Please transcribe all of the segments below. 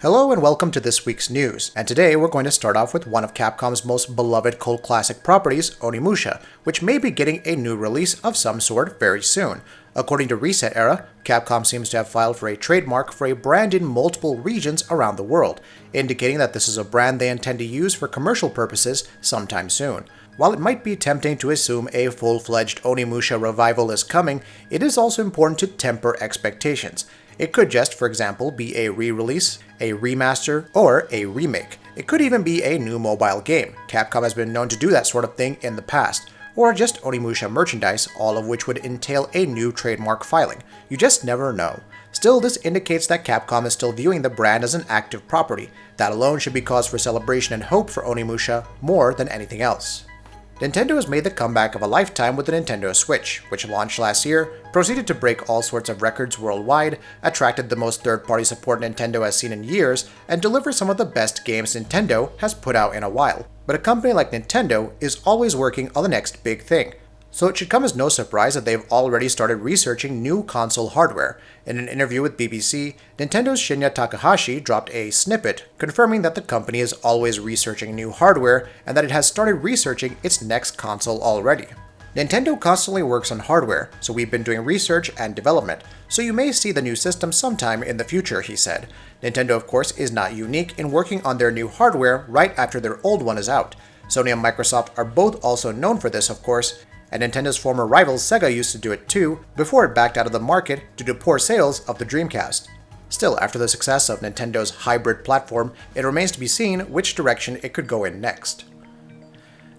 Hello and welcome to this week's news, and today we're going to start off with one of Capcom's most beloved cult classic properties, Onimusha, which may be getting a new release of some sort very soon. According to Reset Era, Capcom seems to have filed for a trademark for a brand in multiple regions around the world, indicating that this is a brand they intend to use for commercial purposes sometime soon. While it might be tempting to assume a full-fledged Onimusha revival is coming, it is also important to temper expectations. It could just, for example, be a re-release, a remaster, or a remake. It could even be a new mobile game. Capcom has been known to do that sort of thing in the past. Or just Onimusha merchandise, all of which would entail a new trademark filing. You just never know. Still, this indicates that Capcom is still viewing the brand as an active property. That alone should be cause for celebration and hope for Onimusha more than anything else. Nintendo has made the comeback of a lifetime with the Nintendo Switch, which launched last year, proceeded to break all sorts of records worldwide, attracted the most third-party support Nintendo has seen in years, and delivers some of the best games Nintendo has put out in a while. But a company like Nintendo is always working on the next big thing. So it should come as no surprise that they've already started researching new console hardware. In an interview with BBC, Nintendo's Shinya Takahashi dropped a snippet confirming that the company is always researching new hardware and that it has started researching its next console already. Nintendo constantly works on hardware, so we've been doing research and development, so you may see the new system sometime in the future, he said. Nintendo, of course, is not unique in working on their new hardware right after their old one is out. Sony and Microsoft are both also known for this, of course, and Nintendo's former rival Sega used to do it too, before it backed out of the market due to poor sales of the Dreamcast. Still, after the success of Nintendo's hybrid platform, it remains to be seen which direction it could go in next.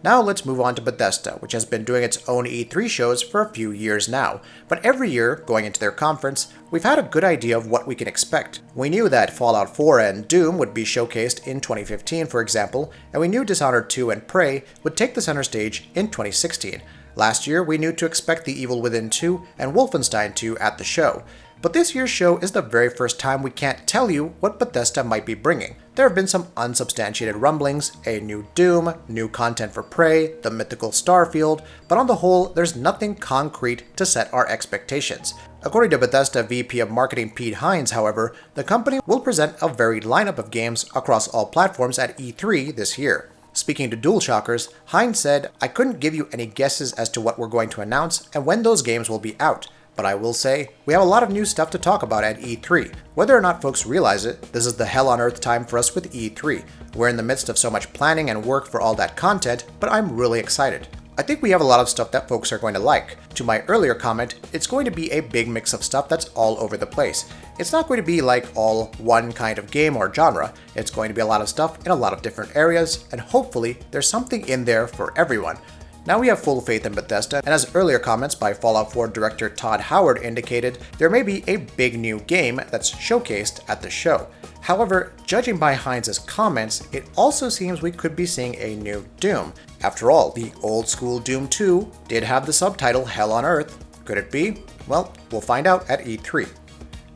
Now let's move on to Bethesda, which has been doing its own E3 shows for a few years now, but every year, going into their conference, we've had a good idea of what we can expect. We knew that Fallout 4 and Doom would be showcased in 2015, for example, and we knew Dishonored 2 and Prey would take the center stage in 2016. Last year, we knew to expect The Evil Within 2 and Wolfenstein 2 at the show. But this year's show is the very first time we can't tell you what Bethesda might be bringing. There have been some unsubstantiated rumblings, a new Doom, new content for Prey, the mythical Starfield, but on the whole, there's nothing concrete to set our expectations. According to Bethesda VP of Marketing Pete Hines, however, the company will present a varied lineup of games across all platforms at E3 this year. Speaking to DualShockers, Hines said, "I couldn't give you any guesses as to what we're going to announce and when those games will be out. But I will say, we have a lot of new stuff to talk about at E3. Whether or not folks realize it, this is the hell on earth time for us with E3. We're in the midst of so much planning and work for all that content, but I'm really excited. I think we have a lot of stuff that folks are going to like. To my earlier comment, it's going to be a big mix of stuff that's all over the place. It's not going to be like all one kind of game or genre. It's going to be a lot of stuff in a lot of different areas, and hopefully there's something in there for everyone." Now we have full faith in Bethesda, and as earlier comments by Fallout 4 director Todd Howard indicated, there may be a big new game that's showcased at the show. However, judging by Hines' comments, it also seems we could be seeing a new Doom. After all, the old school Doom 2 did have the subtitle Hell on Earth. Could it be? Well, we'll find out at E3.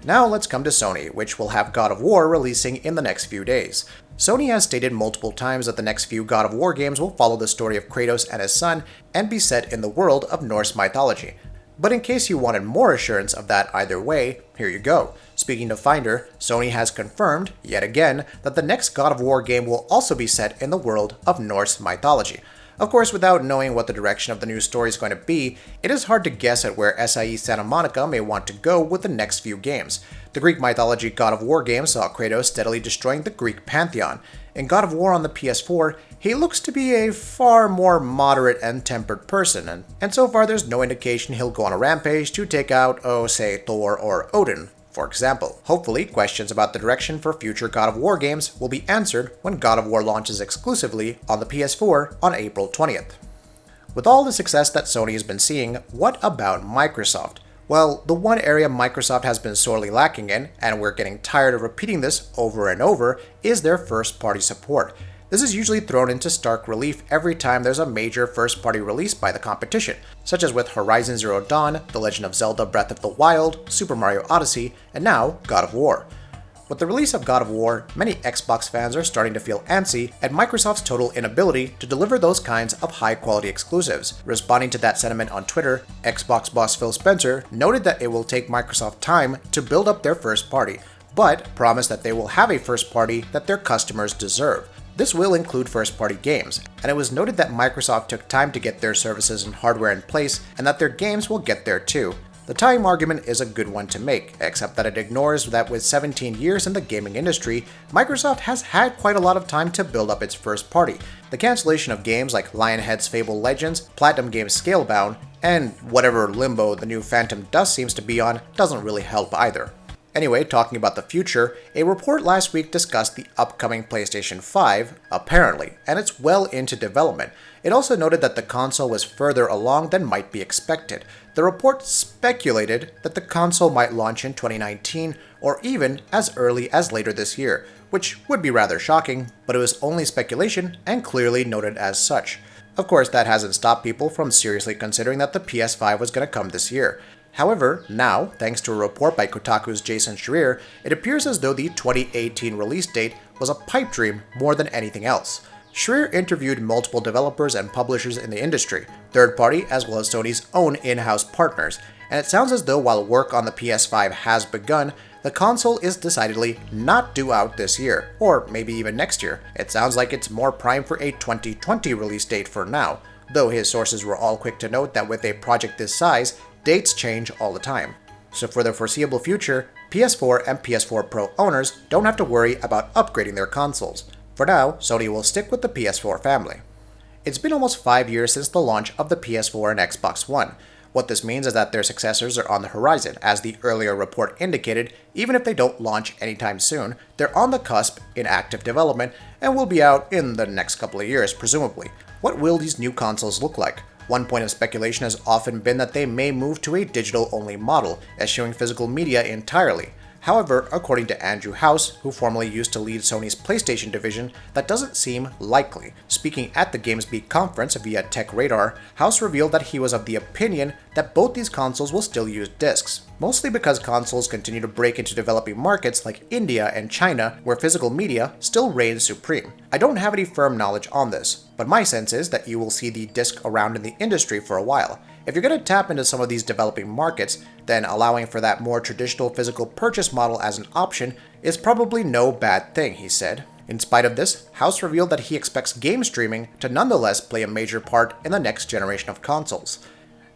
Now let's come to Sony, which will have God of War releasing in the next few days. Sony has stated multiple times that the next few God of War games will follow the story of Kratos and his son and be set in the world of Norse mythology. But in case you wanted more assurance of that either way, here you go. Speaking to Finder, Sony has confirmed, yet again, that the next God of War game will also be set in the world of Norse mythology. Of course, without knowing what the direction of the new story is going to be, it is hard to guess at where SIE Santa Monica may want to go with the next few games. The Greek mythology God of War game saw Kratos steadily destroying the Greek pantheon. In God of War on the PS4, he looks to be a far more moderate and tempered person, and so far there's no indication he'll go on a rampage to take out, say, Thor or Odin, for example. Hopefully, questions about the direction for future God of War games will be answered when God of War launches exclusively on the PS4 on April 20th. With all the success that Sony has been seeing, what about Microsoft? Well, the one area Microsoft has been sorely lacking in, and we're getting tired of repeating this over and over, is their first-party support. This is usually thrown into stark relief every time there's a major first-party release by the competition, such as with Horizon Zero Dawn, The Legend of Zelda Breath of the Wild, Super Mario Odyssey, and now God of War. With the release of God of War, many Xbox fans are starting to feel antsy at Microsoft's total inability to deliver those kinds of high-quality exclusives. Responding to that sentiment on Twitter, Xbox boss Phil Spencer noted that it will take Microsoft time to build up their first party, but promised that they will have a first party that their customers deserve. This will include first-party games, and it was noted that Microsoft took time to get their services and hardware in place, and that their games will get there too. The time argument is a good one to make, except that it ignores that with 17 years in the gaming industry, Microsoft has had quite a lot of time to build up its first party. The cancellation of games like Lionhead's Fable Legends, Platinum Games Scalebound, and whatever limbo the new Phantom Dust seems to be on doesn't really help either. Anyway, talking about the future, a report last week discussed the upcoming PlayStation 5, apparently, and it's well into development. It also noted that the console was further along than might be expected. The report speculated that the console might launch in 2019 or even as early as later this year, which would be rather shocking, but it was only speculation and clearly noted as such. Of course, that hasn't stopped people from seriously considering that the PS5 was going to come this year. However, now, thanks to a report by Kotaku's Jason Schreier, it appears as though the 2018 release date was a pipe dream more than anything else. Schreier interviewed multiple developers and publishers in the industry, third-party as well as Sony's own in-house partners, and it sounds as though while work on the PS5 has begun, the console is decidedly not due out this year, or maybe even next year. It sounds like it's more primed for a 2020 release date for now, though his sources were all quick to note that with a project this size, dates change all the time. So for the foreseeable future, PS4 and PS4 Pro owners don't have to worry about upgrading their consoles. For now, Sony will stick with the PS4 family. It's been almost 5 years since the launch of the PS4 and Xbox One. What this means is that their successors are on the horizon. As the earlier report indicated, even if they don't launch anytime soon, they're on the cusp in active development and will be out in the next couple of years, presumably. What will these new consoles look like? One point of speculation has often been that they may move to a digital-only model, eschewing physical media entirely. However, according to Andrew House, who formerly used to lead Sony's PlayStation division, that doesn't seem likely. Speaking at the GamesBeat conference via TechRadar, House revealed that he was of the opinion that both these consoles will still use discs, mostly because consoles continue to break into developing markets like India and China, where physical media still reigns supreme. I don't have any firm knowledge on this, but my sense is that you will see the disc around in the industry for a while. If you're going to tap into some of these developing markets, then allowing for that more traditional physical purchase model as an option is probably no bad thing, he said. In spite of this, House revealed that he expects game streaming to nonetheless play a major part in the next generation of consoles.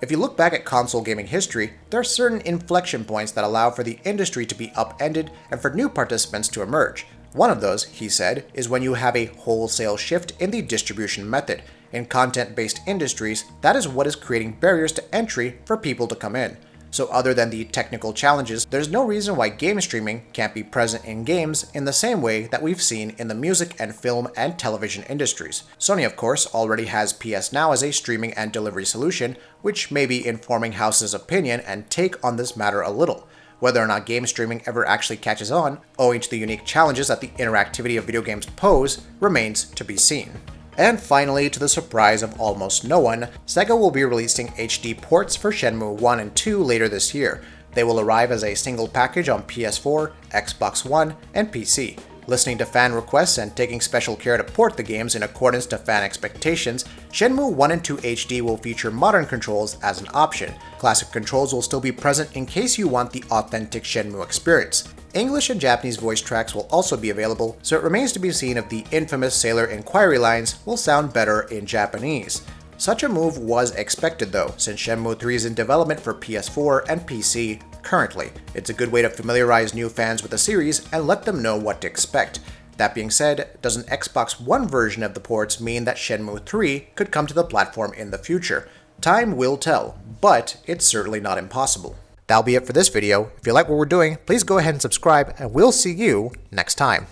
If you look back at console gaming history, there are certain inflection points that allow for the industry to be upended and for new participants to emerge. One of those, he said, is when you have a wholesale shift in the distribution method. In content-based industries, that is what is creating barriers to entry for people to come in. So other than the technical challenges, there's no reason why game streaming can't be present in games in the same way that we've seen in the music and film and television industries. Sony, of course, already has PS Now as a streaming and delivery solution, which may be informing House's opinion and take on this matter a little. Whether or not game streaming ever actually catches on, owing to the unique challenges that the interactivity of video games pose, remains to be seen. And finally, to the surprise of almost no one, Sega will be releasing HD ports for Shenmue 1 and 2 later this year. They will arrive as a single package on PS4, Xbox One, and PC. Listening to fan requests and taking special care to port the games in accordance to fan expectations, Shenmue 1 and 2 HD will feature modern controls as an option. Classic controls will still be present in case you want the authentic Shenmue experience. English and Japanese voice tracks will also be available, so it remains to be seen if the infamous Sailor Inquiry lines will sound better in Japanese. Such a move was expected though, since Shenmue 3 is in development for PS4 and PC currently. It's a good way to familiarize new fans with the series and let them know what to expect. That being said, does an Xbox One version of the ports mean that Shenmue 3 could come to the platform in the future? Time will tell, but it's certainly not impossible. That'll be it for this video. If you like what we're doing, please go ahead and subscribe, and we'll see you next time.